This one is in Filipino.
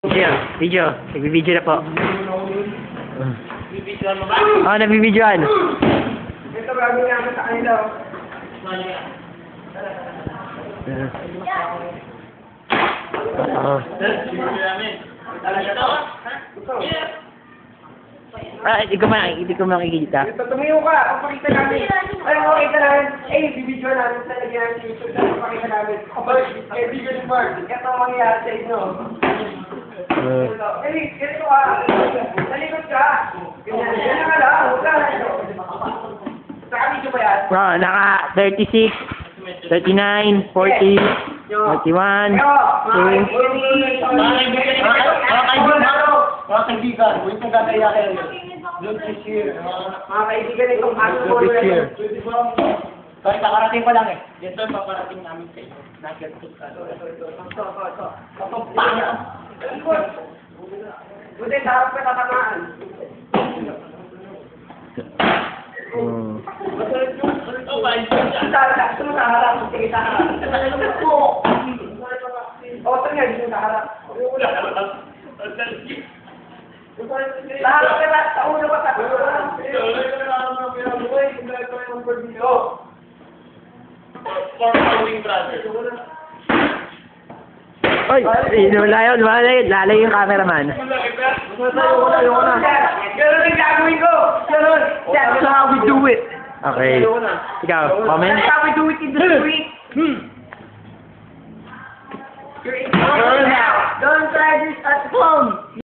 Video. Nagbibideo na po. Bibidyoan mo ba? Oo, nabibidyoan. Ito gagawin namin sa kanila. Oo. Hindi ko makikita. Ito, tumiyo ka. Papakita namin. Ay, papakita namin. Eh, bibidyoan namin. Talagyan namin sa YouTube. Papakita namin. Eh, bigyan ni Mark. Ito ang mangyayari sa inyo. Eh, ganito ka. Talikod ka. Ganyan ka lang. Huwag ka. Saka video ba yan? Naka 36, 39, 40, 41, 2. Mga kaibigan, huwag itong gagaya kayo. Don't this year. Mga kaibigan, itong aso ko. Don't this year. Kahit nakarating pa lang eh. Dito yung paparating namin sa inyo. Nag-get-to ka. Ito, pangit. Buti, sarap ka tatamaan. Sunod sa harap. Sige, sa harap. O, ito nga, dito sa harap. Lahat ka na, sa ulo ka, sa ulo ka. Oy! Lalayo yung cameraman. Ganun ang gagawin ko. Ganun. That's how we do it. Okay. Ikaw, comment? That's how we do it in the street. You're in now. Don't try this at home.